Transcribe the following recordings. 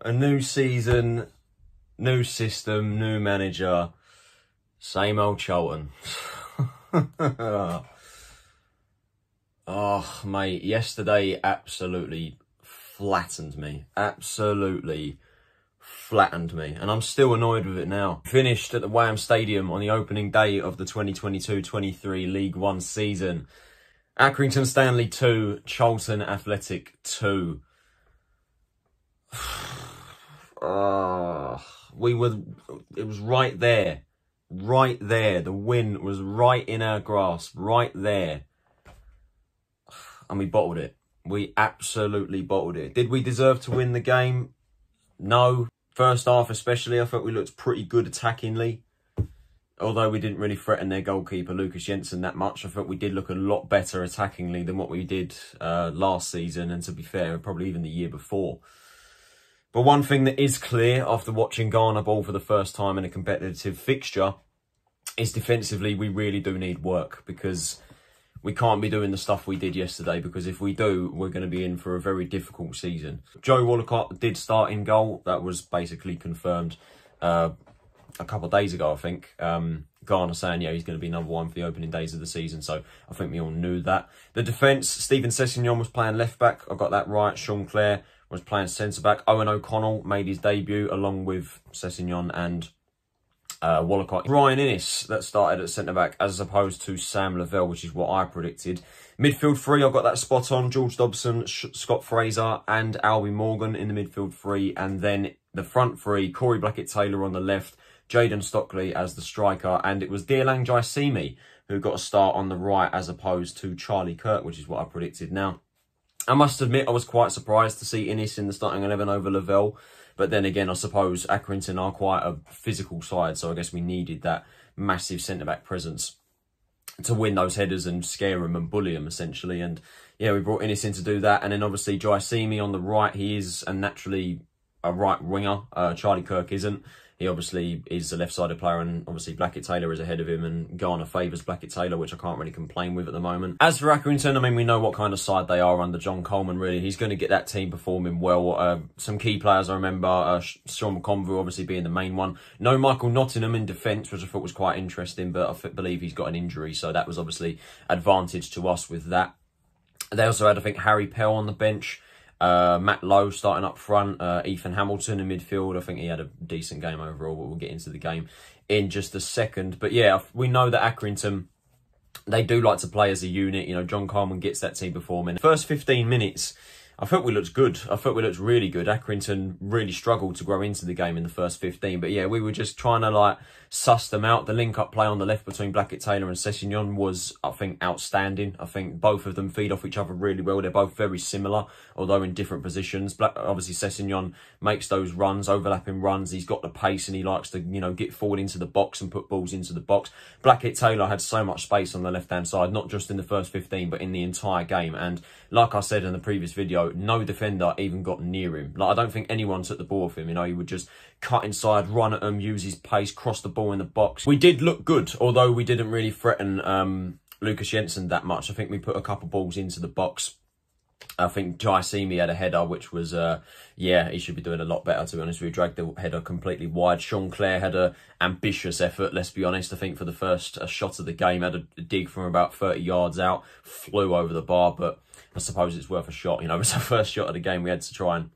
A new season, new system, new manager, same old Charlton. Oh, mate, yesterday absolutely flattened me. Absolutely flattened me. And I'm still annoyed with it now. Finished at the Wham Stadium on the opening day of the 2022-23 League One season. Accrington Stanley 2, Charlton Athletic 2. It was right there. Right there. The win was right in our grasp. Right there. And we bottled it. We absolutely bottled it. Did we deserve to win the game? No. First half especially, I thought we looked pretty good attackingly. Although we didn't really threaten their goalkeeper, Lucas Jensen, that much. I thought we did look a lot better attackingly than what we did last season. And to be fair, probably even the year before. But one thing that is clear after watching Garner ball for the first time in a competitive fixture is defensively we really do need work, because we can't be doing the stuff we did yesterday, because if we do, we're going to be in for a very difficult season. Joe Wollacott did start in goal. That was basically confirmed a couple of days ago, I think. Garner saying, yeah, he's going to be number one for the opening days of the season. So I think we all knew that. The defence, Stephen Sessegnon was playing left-back. I got that right. Sean Clare was playing centre-back. Eoghan O'Connell made his debut along with Sessegnon and Wollacott. Ryan Inniss that started at centre-back as opposed to Sam Lavelle, which is what I predicted. Midfield three, I got that spot on. George Dobson, Scott Fraser and Albie Morgan in the midfield three. And then the front three, Corey Blackett-Taylor on the left, Jayden Stockley as the striker. And it was Diallang Jaiyesimi who got a start on the right as opposed to Charlie Kirk, which is what I predicted. Now, I must admit I was quite surprised to see Inniss in the starting 11 over Lavelle. But then again, I suppose Accrington are quite a physical side, so I guess we needed that massive centre-back presence to win those headers and scare them and bully them, essentially. And yeah, we brought Inniss in to do that. And then obviously Jaiyesimi on the right, he is naturally a right winger. Charlie Kirk isn't. He obviously is a left-sided player, and obviously Blackett-Taylor is ahead of him, and Garner favours Blackett-Taylor, which I can't really complain with at the moment. As for Accrington, I mean, we know what kind of side they are under John Coleman, really. He's going to get that team performing well. Some key players, I remember, Sean McConville obviously being the main one. No Michael Nottingham in defence, which I thought was quite interesting, but I believe he's got an injury, so that was obviously advantage to us with that. They also had, I think, Harry Pell on the bench. Matt Lowe starting up front, Ethan Hamilton in midfield. I think he had a decent game overall, but we'll get into the game in just a second. But yeah, we know that Accrington, they do like to play as a unit. You know, John Coleman gets that team performing. First 15 minutes, I thought we looked good. I thought we looked really good. Accrington really struggled to grow into the game in the first 15. But yeah, we were just trying to like suss them out. The link-up play on the left between Blackett-Taylor and Sessegnon was, I think, outstanding. I think both of them feed off each other really well. They're both very similar, although in different positions. Obviously, Sessegnon makes those runs, overlapping runs. He's got the pace and he likes to, you know, get forward into the box and put balls into the box. Blackett-Taylor had so much space on the left-hand side, not just in the first 15, but in the entire game. And like I said in the previous video, no defender even got near him. Like, I don't think anyone took the ball off him. You know, he would just cut inside, run at him, use his pace, cross the ball in the box. We did look good, although we didn't really threaten Lucas Jensen that much. I think we put a couple balls into the box. I think Jaiyesimi had a header, which was, yeah, he should be doing a lot better, to be honest. We dragged the header completely wide. Sean Clare had an ambitious effort, let's be honest. I think for the first shot of the game, had a dig from about 30 yards out, flew over the bar, but I suppose it's worth a shot. You know, it was our first shot of the game. We had to try and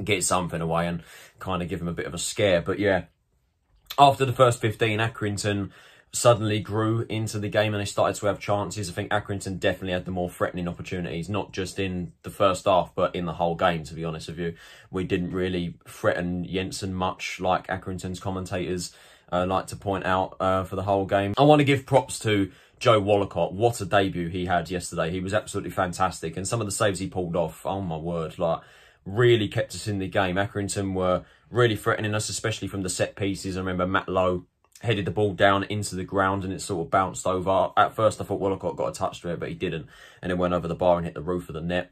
get something away and kind of give him a bit of a scare. But yeah, after the first 15, Accrington suddenly grew into the game and they started to have chances. I think Accrington definitely had the more threatening opportunities, not just in the first half, but in the whole game, to be honest with you. We didn't really threaten Jensen much, like Accrington's commentators like to point out for the whole game. I want to give props to Joe Wollacott. What a debut he had yesterday. He was absolutely fantastic. And some of the saves he pulled off, oh my word, like, really kept us in the game. Accrington were really threatening us, especially from the set pieces. I remember Matt Lowe headed the ball down into the ground and it sort of bounced over. At first, I thought Wollacott got a touch to it, but he didn't. And it went over the bar and hit the roof of the net.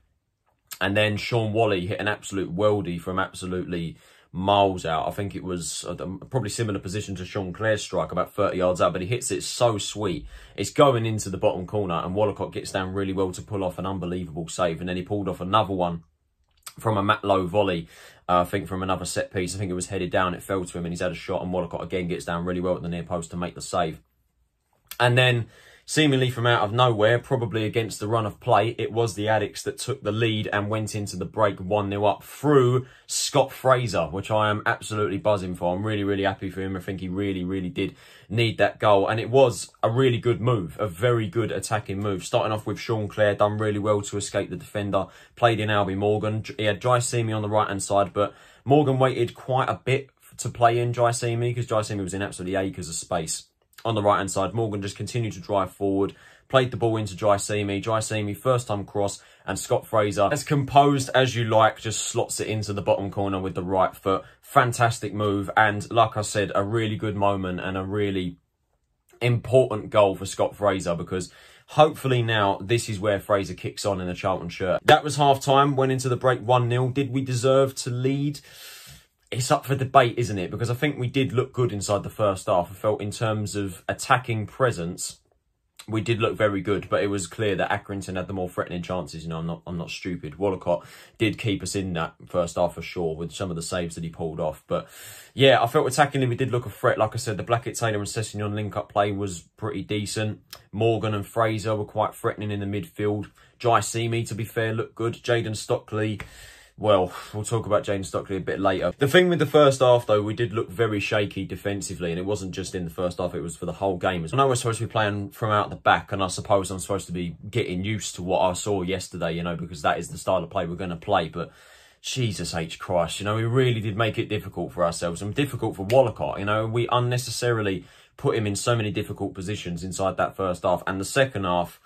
And then Sean Wally hit an absolute worldie from absolutely miles out. I think it was probably similar position to Sean Clare's strike, about 30 yards out, but he hits it so sweet. It's going into the bottom corner and Wollacott gets down really well to pull off an unbelievable save. And then he pulled off another one from a Matt Lowe volley. I think from another set piece. I think it was headed down, it fell to him and he's had a shot, and Wollacott again gets down really well at the near post to make the save. And then, seemingly from out of nowhere, probably against the run of play, it was the Addicts that took the lead and went into the break 1-0 up through Scott Fraser, which I am absolutely buzzing for. I'm really, really happy for him. I think he really, really did need that goal. And it was a really good move, a very good attacking move. Starting off with Sean Clare, done really well to escape the defender. Played in Albie Morgan. He had Jaiyesimi on the right-hand side, but Morgan waited quite a bit to play in Jaiyesimi because Jaiyesimi was in absolutely acres of space. On the right-hand side, Morgan just continued to drive forward, played the ball into Jaiyesimi. Jaiyesimi, first-time cross, and Scott Fraser, as composed as you like, just slots it into the bottom corner with the right foot. Fantastic move, and like I said, a really good moment and a really important goal for Scott Fraser, because hopefully now this is where Fraser kicks on in the Charlton shirt. That was half-time, went into the break 1-0. Did we deserve to lead? It's up for debate, isn't it? Because I think we did look good inside the first half. I felt in terms of attacking presence, we did look very good, but it was clear that Accrington had the more threatening chances. You know, I'm not stupid. Wollacott did keep us in that first half for sure with some of the saves that he pulled off. But yeah, I felt attacking, we did look a threat. Like I said, the Blackett-Taylor and Sessegnon link-up play was pretty decent. Morgan and Fraser were quite threatening in the midfield. Jaiyesimi, to be fair, looked good. Jayden Stockley, well, we'll talk about Jayden Stockley a bit later. The thing with the first half, though, we did look very shaky defensively, and it wasn't just in the first half, it was for the whole game. I know we're supposed to be playing from out the back, and I suppose I'm supposed to be getting used to what I saw yesterday, you know, because that is the style of play we're going to play, but Jesus H. Christ, you know, we really did make it difficult for ourselves, and difficult for Wollacott, you know. We unnecessarily put him in so many difficult positions inside that first half, and the second half,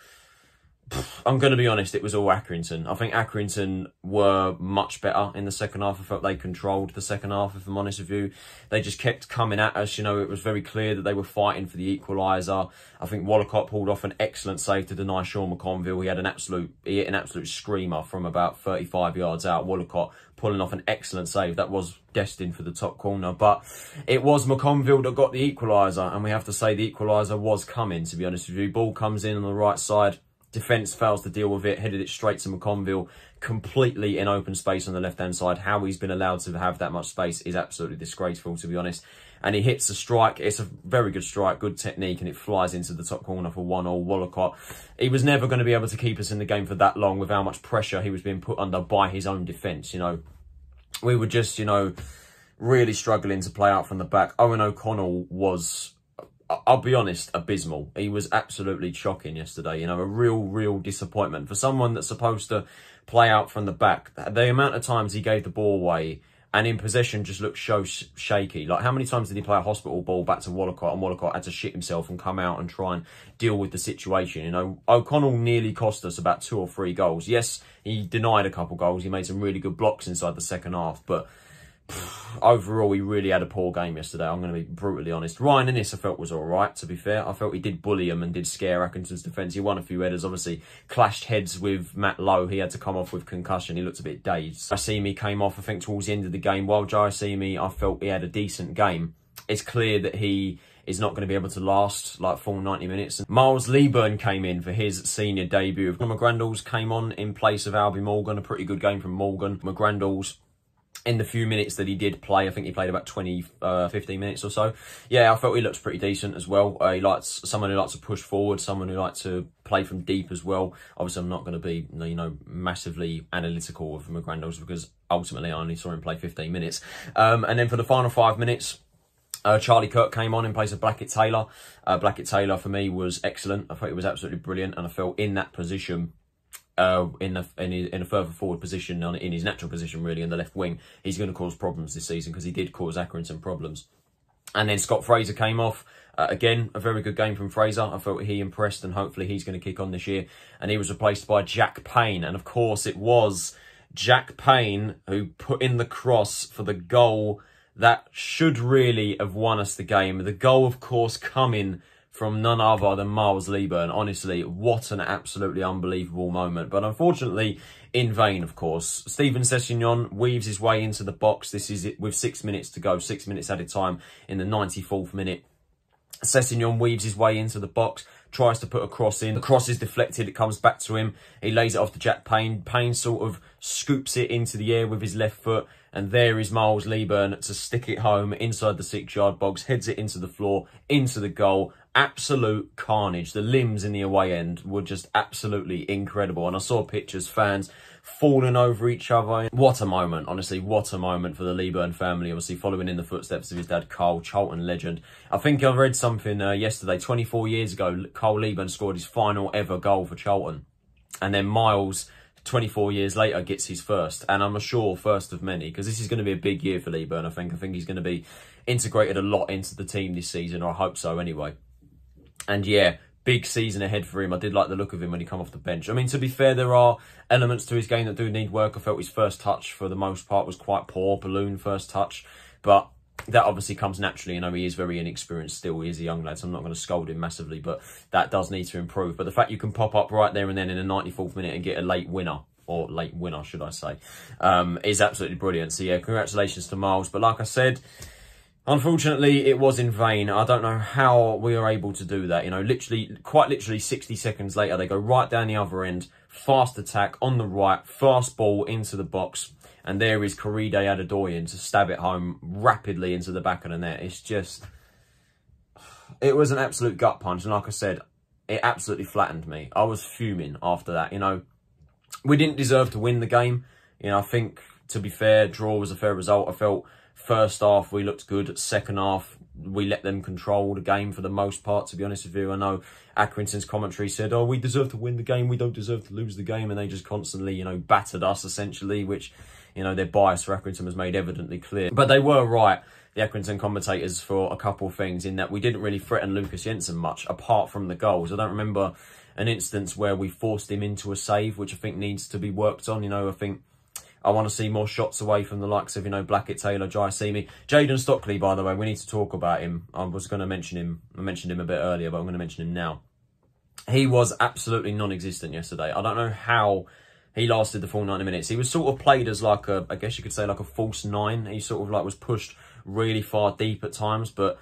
I'm going to be honest, it was all Accrington. I think Accrington were much better in the second half. I felt they controlled the second half, if I'm honest with you. They just kept coming at us. You know, it was very clear that they were fighting for the equaliser. I think Wollacott pulled off an excellent save to deny Sean McConville. He hit an absolute screamer from about 35 yards out. Wollacott pulling off an excellent save. That was destined for the top corner. But it was McConville that got the equaliser. And we have to say the equaliser was coming, to be honest with you. Ball comes in on the right side. Defence fails to deal with it, headed it straight to McConville, completely in open space on the left-hand side. How he's been allowed to have that much space is absolutely disgraceful, to be honest. And he hits the strike. It's a very good strike, good technique, and it flies into the top corner for 1-0. Wollacott, he was never going to be able to keep us in the game for that long with how much pressure he was being put under by his own defence, you know. We were just, you know, really struggling to play out from the back. Eoghan O'Connell was, I'll be honest, abysmal. He was absolutely shocking yesterday. You know, a real disappointment. For someone that's supposed to play out from the back, the amount of times he gave the ball away and in possession just looked so shaky. Like, how many times did he play a hospital ball back to Wollacott, and Wollacott had to shit himself and come out and try and deal with the situation? You know, O'Connell nearly cost us about 2 or 3 goals. Yes, he denied a couple goals. He made some really good blocks inside the second half, but overall, he really had a poor game yesterday. I'm going to be brutally honest. Ryan Inniss, I felt, was all right, to be fair. I felt he did bully him and did scare Accrington's defence. He won a few headers, obviously clashed heads with Matt Lowe. He had to come off with concussion. He looked a bit dazed. Jaiyesimi came off, I think, towards the end of the game. While Jaiyesimi, I felt he had a decent game. It's clear that he is not going to be able to last like full 90 minutes. Miles Leaburn came in for his senior debut. Conor McGrandles came on in place of Albie Morgan. A pretty good game from Morgan. McGrandles, in the few minutes that he did play, I think he played about 15 minutes or so. Yeah, I felt he looked pretty decent as well. He likes someone who likes to push forward, someone who likes to play from deep as well. Obviously, I'm not going to be, you know, massively analytical of McGrandles because ultimately I only saw him play 15 minutes. And then for the final 5 minutes, Kirk came on in place of Blackett-Taylor. Blackett-Taylor, for me, was excellent. I thought he was absolutely brilliant, and I felt in that position, in a further forward position, in his natural position really, in the left wing, he's going to cause problems this season because he did cause Accrington problems. And then Scott Fraser came off. Again, a very good game from Fraser. I felt he impressed, and hopefully he's going to kick on this year. And he was replaced by Jack Payne. And of course, it was Jack Payne who put in the cross for the goal that should really have won us the game. The goal, of course, coming from none other than Miles Leaburn. Honestly, what an absolutely unbelievable moment. But unfortunately, in vain, of course. Steven Sessegnon weaves his way into the box. This is it with 6 minutes to go, 6 minutes at a time in the 94th minute. Sessegnon weaves his way into the box, tries to put a cross in. The cross is deflected. It comes back to him. He lays it off to Jack Payne. Payne sort of scoops it into the air with his left foot. And there is Miles Leaburn to stick it home inside the 6-yard box. Heads it into the floor, into the goal. Absolute carnage. The limbs in the away end were just absolutely incredible. And I saw pictures, fans falling over each other. What a moment, honestly, what a moment for the Leaburn family. Obviously following in the footsteps of his dad, Carl, Charlton legend. I think I read something yesterday, 24 years ago, Carl Leaburn scored his final ever goal for Charlton. And then Miles, 24 years later, gets his first. And I'm sure first of many, because this is going to be a big year for Leaburn, I think. I think he's going to be integrated a lot into the team this season, or I hope so anyway. And yeah, big season ahead for him. I did like the look of him when he come off the bench. I mean, to be fair, there are elements to his game that do need work. I felt his first touch, for the most part, was quite poor. Balloon first touch. But that obviously comes naturally. You know, he is very inexperienced still. He is a young lad, so I'm not going to scold him massively. But that does need to improve. But the fact you can pop up right there and then in the 94th minute and get a late winner, or late winner, should I say, is absolutely brilliant. So yeah, congratulations to Miles. But like I said, unfortunately, it was in vain. I don't know how we are able to do that. You know, quite literally 60 seconds later, they go right down the other end, fast attack on the right, fast ball into the box. And there is Corride Adedoyan to stab it home rapidly into the back of the net. It's just, it was an absolute gut punch. And like I said, it absolutely flattened me. I was fuming after that. You know, we didn't deserve to win the game. You know, I think, to be fair, draw was a fair result. I felt first half we looked good. Second half, we let them control the game for the most part, to be honest with you. I know Accrington's commentary said, oh, we deserve to win the game, we don't deserve to lose the game. And they just constantly, you know, battered us, essentially, which, you know, their bias for Accrington was made evidently clear. But they were right, the Accrington commentators, for a couple of things, in that we didn't really threaten Lucas Jensen much, apart from the goals. I don't remember an instance where we forced him into a save, which I think needs to be worked on. You know, I want to see more shots away from the likes of, you know, Blackett-Taylor, Jaiyesimi. Jayden Stockley, by the way, we need to talk about him. I was going to mention him. I mentioned him a bit earlier, but I'm going to mention him now. He was absolutely non-existent yesterday. I don't know how he lasted the full 90 minutes. He was sort of played as like a, I guess you could say, like a false nine. He sort of like was pushed really far deep at times, but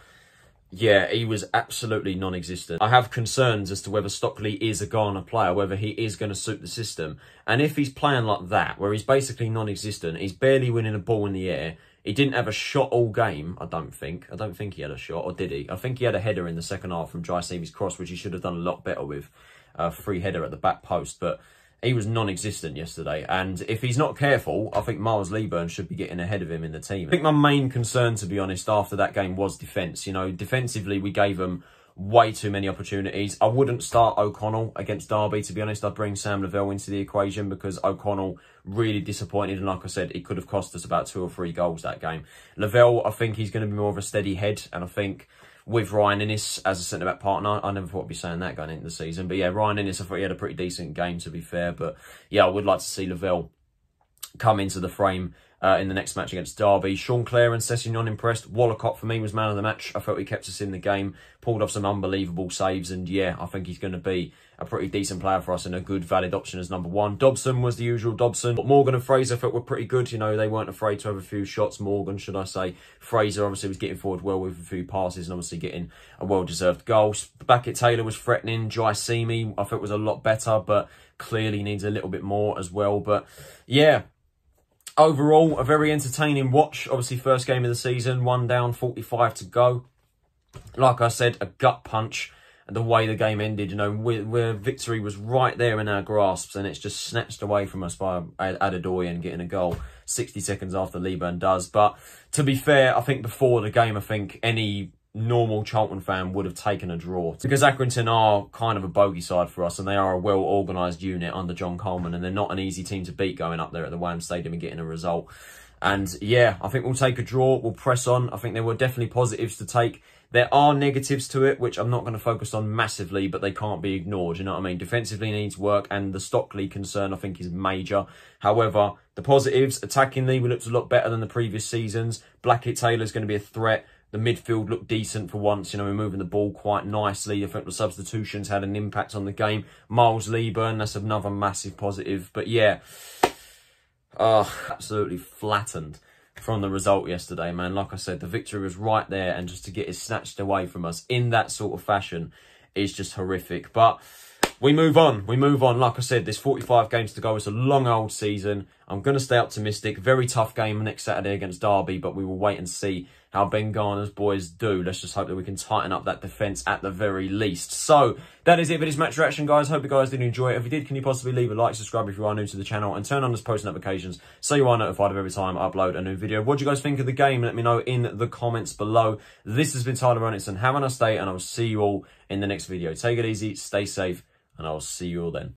yeah, he was absolutely non-existent. I have concerns as to whether Stockley is a Garner player, whether he is going to suit the system. And if he's playing like that, where he's basically non-existent, he's barely winning a ball in the air, he didn't have a shot all game, I don't think. I don't think he had a shot, or did he? I think he had a header in the second half from Jaiyesimi's cross, which he should have done a lot better with. A free header at the back post, but he was non-existent yesterday. And if he's not careful, I think Miles Leaburn should be getting ahead of him in the team. I think my main concern, to be honest, after that game was defence. You know, defensively, we gave them way too many opportunities. I wouldn't start O'Connell against Derby, to be honest. I'd bring Sam Lavelle into the equation, because O'Connell really disappointed. And like I said, it could have cost us about 2 or 3 goals that game. Lavelle, I think he's going to be more of a steady head. And I think with Ryan Inniss as a centre-back partner, I never thought I'd be saying that going into the season. But yeah, Ryan Inniss, I thought he had a pretty decent game, to be fair. But yeah, I would like to see Lavelle come into the frame in the next match against Derby. Sean Clare and Sessegnon impressed. Wollacott, for me, was man of the match. I felt he kept us in the game, pulled off some unbelievable saves. And yeah, I think he's going to be a pretty decent player for us and a good, valid option as number 1. Dobson was the usual Dobson. Morgan and Fraser, I felt, were pretty good. You know, they weren't afraid to have a few shots. Morgan, should I say. Fraser, obviously, was getting forward well with a few passes and obviously getting a well-deserved goal. Blackett-Taylor was threatening. Jaiyesimi, I felt, was a lot better, but clearly needs a little bit more as well. But yeah, overall, a very entertaining watch. Obviously, first game of the season, 1 down, 45 to go. Like I said, a gut punch. And the way the game ended, you know, where victory was right there in our grasps, and it's just snatched away from us by Adedoyan getting a goal 60 seconds after Leaburn does. But to be fair, I think before the game, I think any normal Charlton fan would have taken a draw, because Accrington are kind of a bogey side for us, and they are a well-organised unit under John Coleman, and they're not an easy team to beat going up there at the Wham Stadium and getting a result. And yeah, I think we'll take a draw, we'll press on. I think there were definitely positives to take. There are negatives to it, which I'm not going to focus on massively, but they can't be ignored, you know what I mean? Defensively needs work, and the Stockley concern, I think, is major. However, the positives, attackingly, we looked a lot better than the previous seasons. Blackett-Taylor's going to be a threat. The midfield looked decent for once. You know, we're moving the ball quite nicely. I think the substitutions had an impact on the game. Miles Leaburn, that's another massive positive. But yeah, absolutely flattened from the result yesterday, man. Like I said, the victory was right there, and just to get it snatched away from us in that sort of fashion, is just horrific. But we move on. We move on. Like I said, there's 45 games to go. It's a long old season. I'm going to stay optimistic. Very tough game next Saturday against Derby, but we will wait and see how Ben Garner's boys do. Let's just hope that we can tighten up that defence at the very least. So that is it for this match reaction, guys. Hope you guys did enjoy it. If you did, can you possibly leave a like, subscribe if you are new to the channel, and turn on those post notifications so you are notified of every time I upload a new video. What do you guys think of the game? Let me know in the comments below. This has been Tyler Ronitson. Have a nice day, and I will see you all in the next video. Take it easy, stay safe, and I will see you all then.